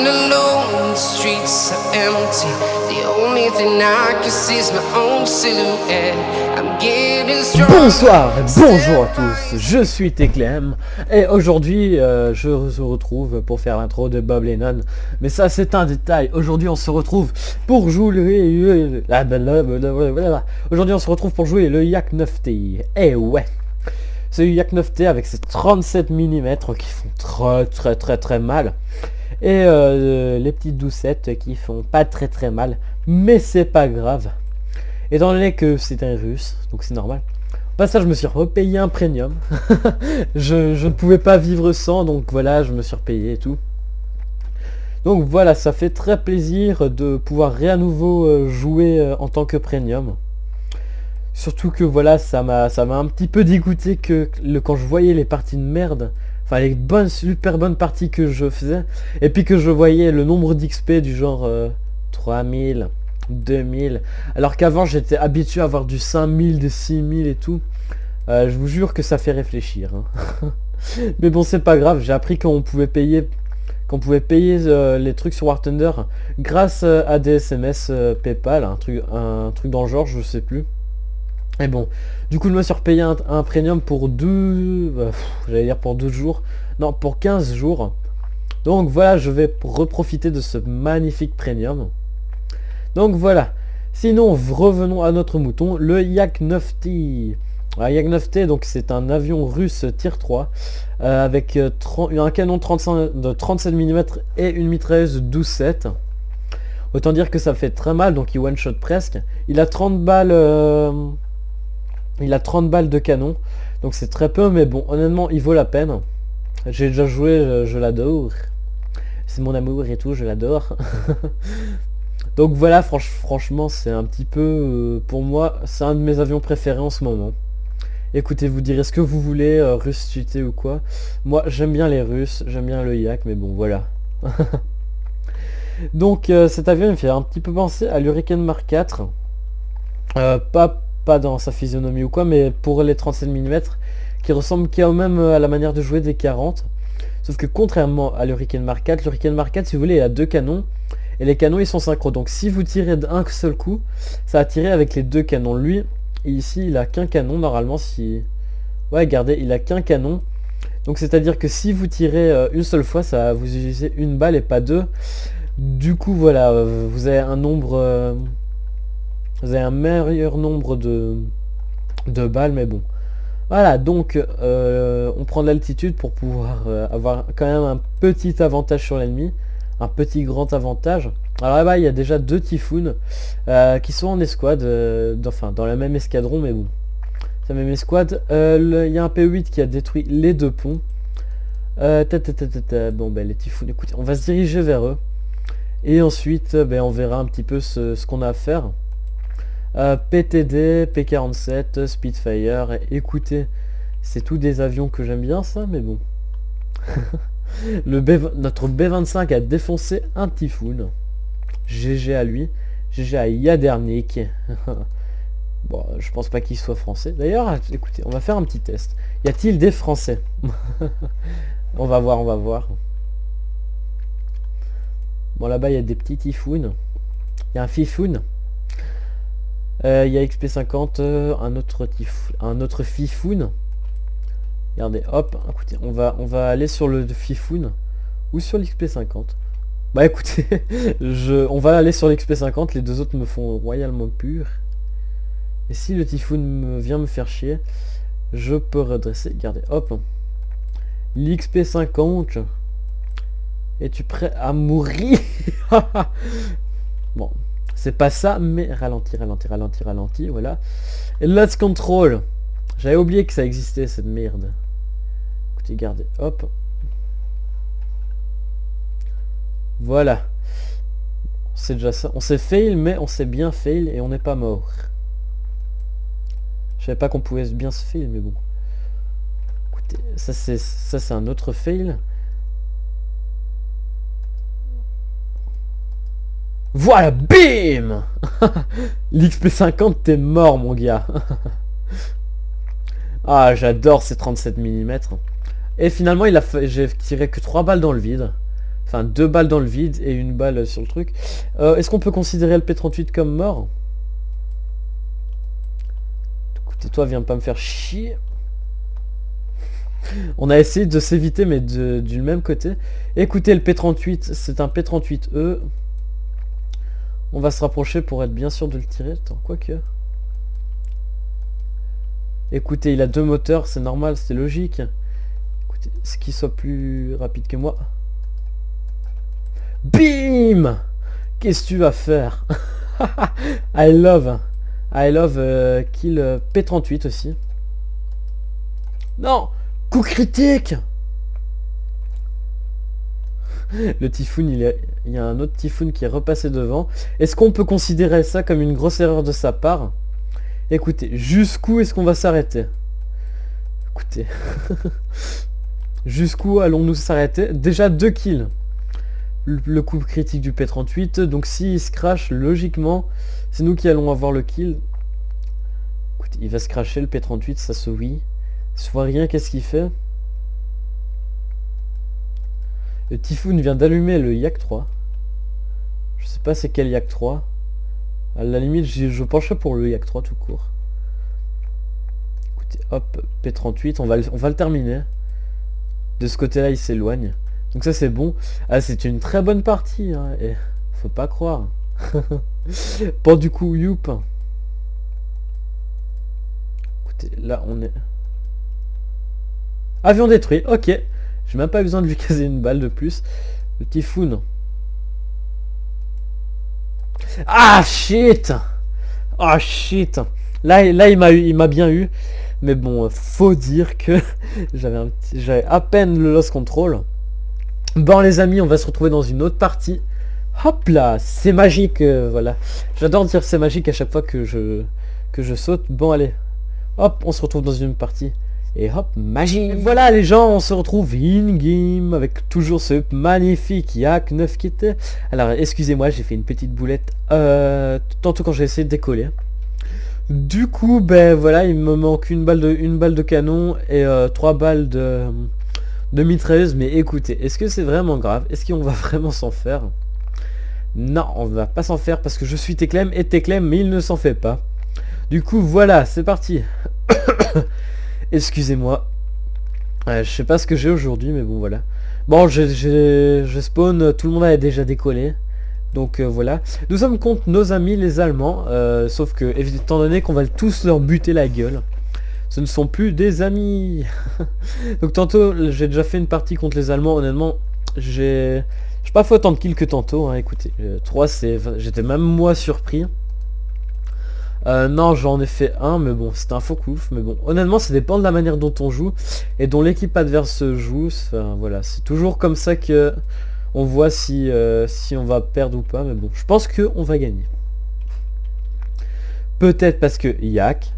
Walking alone, the streets are empty. The only thing I can see is my own silhouette. I'm getting stronger. Bonsoir et bonjour à tous, je suis Teclem et aujourd'hui je vous retrouve pour faire l'intro de Bob Lennon. Mais ça c'est un détail, aujourd'hui on se retrouve pour jouer aujourd'hui on se retrouve pour jouer le Yak 9T. Et ouais, ce Yak 9T avec ses 37 mm qui font très mal. Et les petites doucettes qui font pas très mal, mais c'est pas grave. Étant donné que c'est un russe, donc c'est normal. Au passage, je me suis repayé un premium. je ne pouvais pas vivre sans, donc voilà, je me suis repayé et tout. Donc voilà, ça fait très plaisir de pouvoir à nouveau jouer en tant que premium. Surtout que voilà, ça m'a un petit peu dégoûté que quand je voyais les parties de merde, enfin les super bonnes parties que je faisais, et puis que je voyais le nombre d'XP du genre 3000, 2000, alors qu'avant j'étais habitué à avoir du 5000, des 6000 et tout. Je vous jure que ça fait réfléchir, hein. Mais bon, c'est pas grave, j'ai appris qu'on pouvait payer les trucs sur War Thunder grâce à des SMS PayPal, un truc dans le genre, je sais plus. Et bon, du coup je me suis repayé un premium pour j'allais dire pour 12 jours, non, pour 15 jours. Donc voilà, je vais reprofiter de ce magnifique premium. Donc voilà, sinon revenons à notre mouton, le Yak 9T. Yak 9T, donc c'est un avion russe Tier 3 avec un canon de 37 mm et une mitrailleuse 12-7. Autant dire que ça fait très mal, donc il one shot presque. Il a 30 balles de canon, donc c'est très peu, mais bon, honnêtement il vaut la peine. J'ai déjà joué, je l'adore. C'est mon amour et tout, je l'adore. Donc voilà, franchement c'est un petit peu, pour moi, c'est un de mes avions préférés en ce moment. Écoutez, vous direz ce que vous voulez, russe cheaté ou quoi. Moi j'aime bien les Russes, j'aime bien le Yak, mais bon voilà. Donc cet avion il me fait un petit peu penser à l'Hurricane Mark IV. Pas dans sa physionomie ou quoi, mais pour les 37 mm, qui ressemble quand même à la manière de jouer des 40. Sauf que contrairement à l'Hurricane Mark IV, l'Hurricane Mark IV, si vous voulez, il a deux canons. Et les canons ils sont synchro, donc si vous tirez d'un seul coup, ça va tirer avec les deux canons. Lui, ici il a qu'un canon normalement, si... Ouais, regardez, il a qu'un canon. Donc c'est à dire que si vous tirez une seule fois, ça va vous utiliser une balle et pas deux. Du coup voilà, vous avez un nombre... vous avez un meilleur nombre de balles, mais bon. Voilà, donc on prend de l'altitude pour pouvoir avoir quand même un petit avantage sur l'ennemi. Un petit grand avantage. Alors là-bas il y a déjà deux Typhoons qui sont en escouade, enfin dans la même escadron, mais bon, c'est la même escouade. Il y a un P8 qui a détruit les deux ponts. Bon ben les Typhoons, écoutez, on va se diriger vers eux et ensuite ben, on verra un petit peu ce qu'on a à faire. PTD, P47, Spitfire, écoutez, c'est tous des avions que j'aime bien ça, mais bon. Notre B25 a défoncé un Typhoon. GG à lui. GG à Yadernik. Bon, je pense pas qu'il soit français. D'ailleurs, écoutez, on va faire un petit test. Y a-t-il des Français? On va voir. Bon, là-bas, il y a des petits Typhoons. Il y a un Fifoun. Il y a XP50, un autre Fifoun. Regardez, hop, écoutez, on va aller sur le Fifoun ou sur l'XP50. Bah écoutez, on va aller sur l'XP50, les deux autres me font royalement pur. Et si le Typhoon vient me faire chier, je peux redresser. Regardez, hop. L'XP50. Es-tu prêt à mourir? Bon, c'est pas ça, mais ralenti, voilà. Et let's control. J'avais oublié que ça existait, cette merde. Écoutez, regardez, hop. Voilà. C'est déjà ça. On s'est fail, mais on s'est bien fail et on n'est pas mort. Je savais pas qu'on pouvait bien se fail, mais bon. Écoutez, ça c'est un autre fail. Voilà, bim. L'XP50, t'es mort, mon gars. Ah, j'adore ces 37 mm. Et finalement, j'ai tiré que 3 balles dans le vide. Enfin, 2 balles dans le vide et une balle sur le truc. Est-ce qu'on peut considérer le P38 comme mort? Écoutez, toi, viens pas me faire chier. On a essayé de s'éviter, mais du même côté. Écoutez, le P38, c'est un P38E. On va se rapprocher pour être bien sûr de le tirer. Attends, quoique... Écoutez, il a 2 moteurs, c'est normal, c'est logique. Écoutez, ce qu'il soit plus rapide que moi. Bim! Qu'est-ce que tu vas faire? I love kill P38 aussi. Non! Coup critique! Le Typhoon, il y a un autre Typhoon qui est repassé devant. Est-ce qu'on peut considérer ça comme une grosse erreur de sa part? Écoutez, jusqu'où est-ce qu'on va s'arrêter? Écoutez. Jusqu'où allons-nous s'arrêter? Déjà 2 kills. Le coup critique du P38. Donc s'il se crash, logiquement, c'est nous qui allons avoir le kill. Écoutez, il va se crasher le P38, ça se oui. Je vois rien, qu'est-ce qu'il fait? Le Typhoon vient d'allumer le Yak 3. Je sais pas c'est quel Yak 3. À la limite, je pencherais pour le Yak 3 tout court. Écoutez, hop, P38, on va le terminer. De ce côté-là, il s'éloigne. Donc ça, c'est bon. Ah, c'est une très bonne partie. Hein, et faut pas croire. Bon, du coup, youp. Écoutez, là, on est... Avion détruit, ok. J'ai même pas besoin de lui caser une balle de plus. Le Typhoon. Ah shit! Ah shit! Là il m'a bien eu. Mais bon, faut dire que j'avais à peine le lost control. Bon les amis, on va se retrouver dans une autre partie. Hop là, c'est magique, voilà. J'adore dire c'est magique à chaque fois que je saute. Bon allez, hop, on se retrouve dans une partie. Et hop, magie. Voilà les gens, on se retrouve in-game avec toujours ce magnifique Yak 9 qui était. Alors excusez-moi, j'ai fait une petite boulette tantôt quand j'ai essayé de décoller. Du coup, ben voilà, il me manque une balle de canon et 3 balles de mitrailleuse. Mais écoutez, est-ce que c'est vraiment grave? Est-ce qu'on va vraiment s'en faire? Non, on va pas s'en faire parce que je suis Teclem et Teclem, mais il ne s'en fait pas. Du coup, voilà, c'est parti. Excusez-moi. Je sais pas ce que j'ai aujourd'hui, mais bon, voilà. Bon, je spawn, tout le monde a déjà décollé. Donc voilà. Nous sommes contre nos amis les Allemands. Sauf que, étant donné qu'on va tous leur buter la gueule, ce ne sont plus des amis. Donc tantôt, j'ai déjà fait une partie contre les Allemands. Honnêtement, j'ai pas fait autant de kills que tantôt. Hein, écoutez, 3, j'étais même moi surpris. Non, j'en ai fait un, mais bon, c'était un faux coup. Mais bon, honnêtement, ça dépend de la manière dont on joue et dont l'équipe adverse joue. Enfin, voilà, c'est toujours comme ça que on voit si on va perdre ou pas. Mais bon, je pense que on va gagner. Peut-être parce que Yak.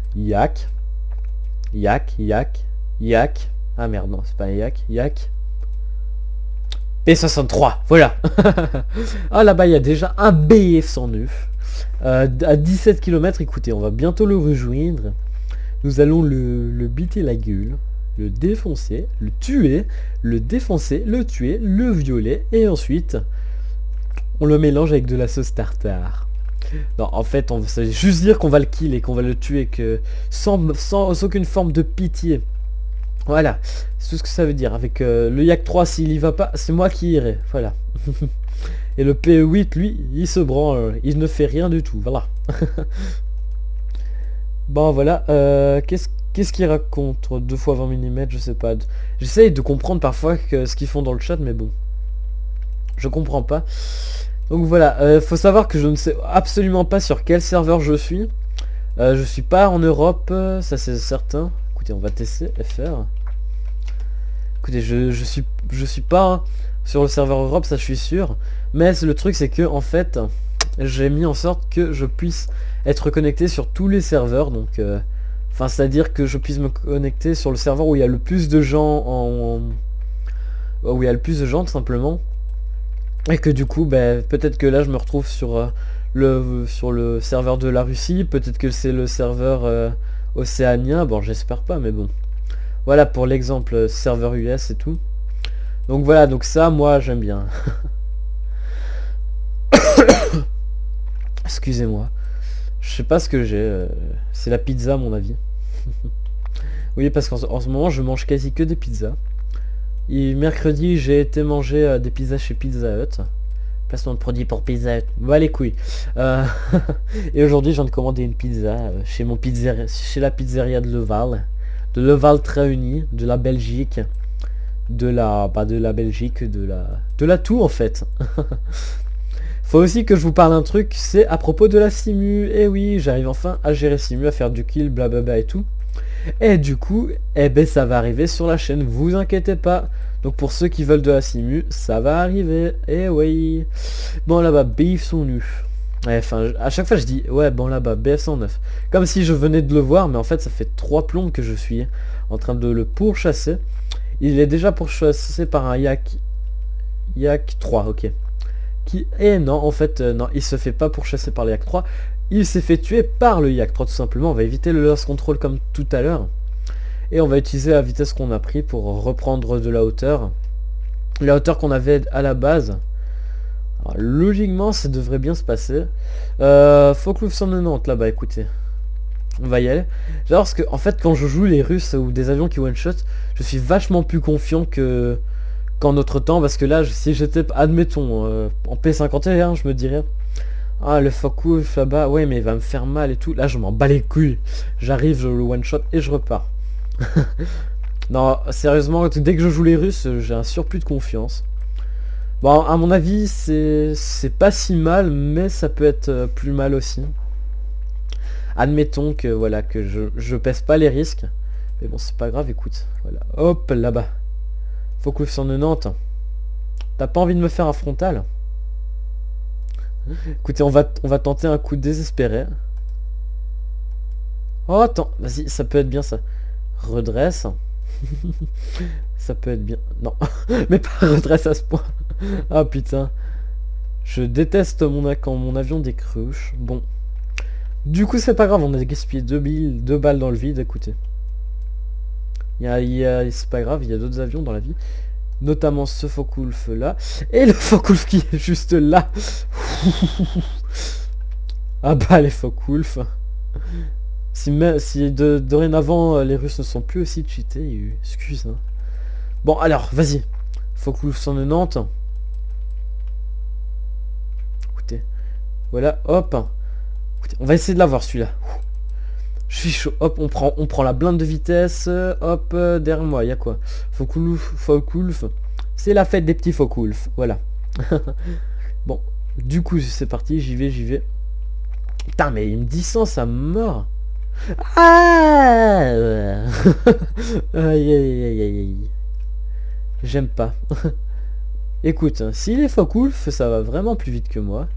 Ah merde, non, c'est pas Yak. P63, voilà. Ah là-bas, il y a déjà un BF-109. À 17 km, écoutez, on va bientôt le rejoindre. Nous allons le biter la gueule, le défoncer, le tuer, le défoncer, le tuer, le violer, et ensuite, on le mélange avec de la sauce tartare. Non, en fait, on veut juste dire qu'on va le kill et qu'on va le tuer, que sans aucune forme de pitié. Voilà, c'est tout ce que ça veut dire. Avec le Yak 3, s'il y va pas, c'est moi qui irai. Voilà. Et le PE8, lui, il se branle, il ne fait rien du tout, voilà. Bon, voilà, qu'est-ce qu'il raconte 2 fois 20 mm, je sais pas. J'essaye de comprendre parfois ce qu'ils font dans le chat, mais bon. Je comprends pas. Donc voilà, faut savoir que je ne sais absolument pas sur quel serveur je suis. Je suis pas en Europe, ça c'est certain. Écoutez, on va tester FR. Écoutez, je suis pas sur le serveur Europe, ça je suis sûr. Mais le truc c'est que en fait, j'ai mis en sorte que je puisse être connecté sur tous les serveurs. Donc, enfin, c'est-à-dire que je puisse me connecter sur le serveur où il y a le plus de gens où il y a le plus de gens tout simplement. Et que du coup, ben, peut-être que là je me retrouve sur le serveur de la Russie. Peut-être que c'est le serveur océanien. Bon, j'espère pas, mais bon. Voilà pour l'exemple serveur US et tout. Donc voilà, donc ça, moi, j'aime bien. Excusez-moi. Je sais pas ce que j'ai. C'est la pizza, à mon avis. Oui, parce qu'en ce moment, je mange quasi que des pizzas. Et mercredi, j'ai été manger des pizzas chez Pizza Hut. Placement de produit pour Pizza Hut. Bah les couilles. Euh, Et aujourd'hui, je viens de commander une pizza chez chez la pizzeria de Leval. De Leval Tréuni, de la Belgique. De la Belgique, de la Tour en fait. Faut aussi que je vous parle d'un truc, c'est à propos de la simu. Et oui, j'arrive enfin à gérer simu, à faire du kill, blablabla et tout. Et du coup, eh ben ça va arriver sur la chaîne, vous inquiétez pas. Donc pour ceux qui veulent de la simu, ça va arriver. Et oui. Bon là-bas, BF sont nus. Ouais, enfin, à chaque fois je dis, ouais, bon là-bas, BF109. Comme si je venais de le voir, mais en fait ça fait 3 plombes que je suis en train de le pourchasser. Il est déjà pourchassé par un Yak 3, ok. Et non, en fait, non, il se fait pas pourchasser par le Yak 3. Il s'est fait tuer par le Yak 3 tout simplement. On va éviter le loss control comme tout à l'heure. Et on va utiliser la vitesse qu'on a pris pour reprendre de la hauteur. La hauteur qu'on avait à la base. Alors, logiquement, ça devrait bien se passer. Focus 190 là-bas, écoutez. On va y aller. Genre parce que en fait quand je joue les Russes ou des avions qui one shot, je suis vachement plus confiant que qu'en notre temps parce que là si j'étais admettons en P51 je me dirais ah le Focus là-bas ouais mais il va me faire mal et tout. Là je m'en bats les couilles. J'arrive, je le one shot et je repars. Non sérieusement dès que je joue les Russes j'ai un surplus de confiance. Bon à mon avis c'est pas si mal mais ça peut être plus mal aussi. Admettons que voilà que je pèse pas les risques. Mais bon c'est pas grave, écoute. Voilà. Hop là-bas. Focus 190. T'as pas envie de me faire un frontal? Écoutez, on va tenter un coup désespéré. Oh attends, vas-y, ça peut être bien ça. Redresse. Ça peut être bien. Non, mais pas redresse à ce point. Ah putain. Je déteste quand mon avion décroche. Bon. Du coup c'est pas grave, on a gaspillé 2 balles dans le vide, écoutez. C'est pas grave, il y a d'autres avions dans la vie. Notamment ce Focke-Wulf là. Et le Focke-Wulf qui est juste là. Ah bah les Focke-Wulf. Si dorénavant les Russes ne sont plus aussi cheatés, excuse. Hein. Bon alors, vas-y. Focke-Wulf 190. Écoutez. Voilà, hop. Écoutez, on va essayer de l'avoir celui-là. Je suis chaud. Hop, on prend la blinde de vitesse. Hop, derrière moi, il y a quoi? Focke-Wulf. C'est la fête des petits Focke-Wulf. Voilà. Bon, du coup, c'est parti. J'y vais. Putain, mais il me dit ça mord. Ah aïe, aïe, aïe, aïe. J'aime pas. Écoute, s'il est Focke-Wulf, ça va vraiment plus vite que moi.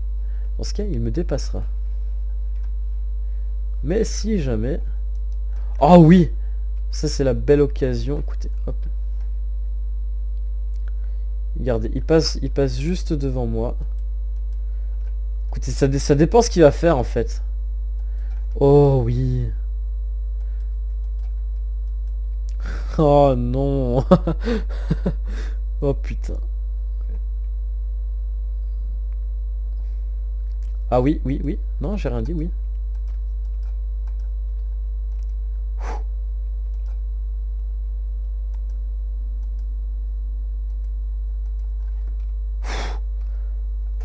Dans ce cas, il me dépassera. Mais si jamais... Oh oui! Ça c'est la belle occasion. Écoutez, hop. Regardez, il passe juste devant moi. Écoutez, ça dépend ce qu'il va faire en fait. Oh oui. Oh non. Oh putain. Ah oui. Non, j'ai rien dit, oui.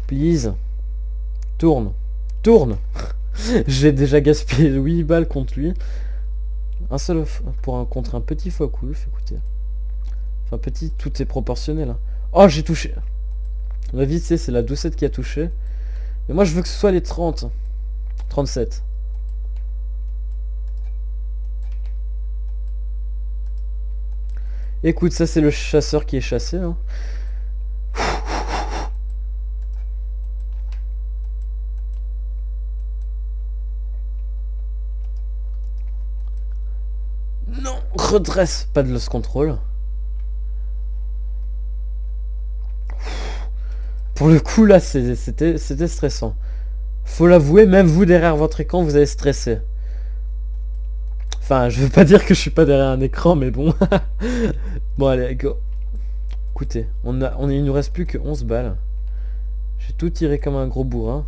Please. Tourne. J'ai déjà gaspillé 8 balles contre lui. Un seul contre un petit Focke-Wulf, écoutez. Enfin petit, tout est proportionnel. Hein. Oh j'ai touché. À mon avis c'est la 12-7 qui a touché. Mais moi je veux que ce soit les 30. 37. Écoute, ça c'est le chasseur qui est chassé. Hein. Non, redresse, pas de loss control. Pour le coup là, c'était stressant. Faut l'avouer, même vous derrière votre écran, vous avez stressé. Enfin, je veux pas dire que je suis pas derrière un écran, mais bon. Bon allez, go. Écoutez, il nous reste plus que 11 balles. J'ai tout tiré comme un gros bourrin.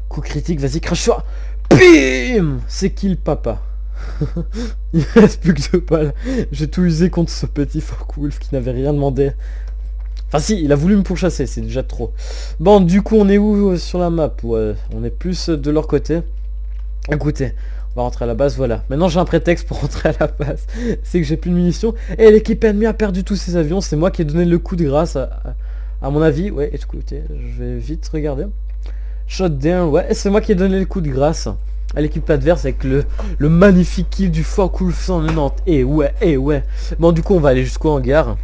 Coup critique, vas-y, crache-toi. Bim. C'est qui le papa? Il reste plus que 2 balles. J'ai tout usé contre ce petit Focke-Wulf qui n'avait rien demandé. Enfin si, il a voulu me pourchasser, c'est déjà trop. Bon, du coup, on est où sur la map? Ouais, on est plus de leur côté. Écoutez, on va rentrer à la base, voilà. Maintenant, j'ai un prétexte pour rentrer à la base. C'est que j'ai plus de munitions. Et l'équipe ennemie a perdu tous ses avions. C'est moi qui ai donné le coup de grâce, à mon avis. Ouais, écoutez, je vais vite regarder. Shot down, ouais, c'est moi qui ai donné le coup de grâce à l'équipe adverse avec le magnifique kill du Focke-Wulf 190. Et ouais. Bon, du coup, on va aller jusqu'au hangar.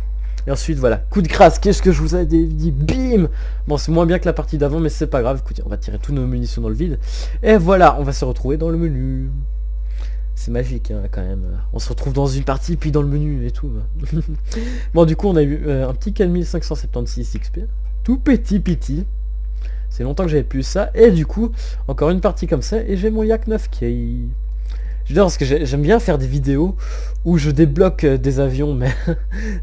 Et ensuite, voilà, coup de grâce, qu'est-ce que je vous ai dit? Bim. Bon, c'est moins bien que la partie d'avant, mais c'est pas grave. Écoutez, on va tirer toutes nos munitions dans le vide. Et voilà, on va se retrouver dans le menu. C'est magique, hein, quand même. On se retrouve dans une partie, puis dans le menu et tout. Bon, du coup, on a eu un petit 4576 XP. Tout petit. C'est longtemps que j'avais plus ça. Et du coup, encore une partie comme ça. Et j'ai mon Yak 9K. J'adore parce que j'aime bien faire des vidéos où je débloque des avions, mais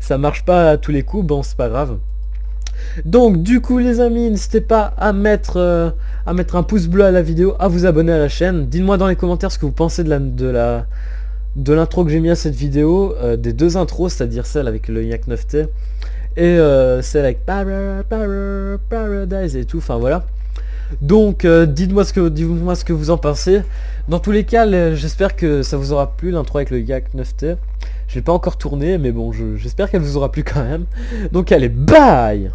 ça marche pas à tous les coups, bon c'est pas grave. Donc du coup les amis, n'hésitez pas à mettre un pouce bleu à la vidéo, à vous abonner à la chaîne. Dites-moi dans les commentaires ce que vous pensez de l'intro que j'ai mis à cette vidéo, des deux intros, c'est-à-dire celle avec le Yak 9T et celle avec Paradise et tout, enfin voilà. Donc dites-moi ce que vous en pensez. Dans tous les cas, j'espère que ça vous aura plu l'intro avec le Yak 9T. Je l'ai pas encore tourné, mais bon, j'espère qu'elle vous aura plu quand même. Donc allez, bye.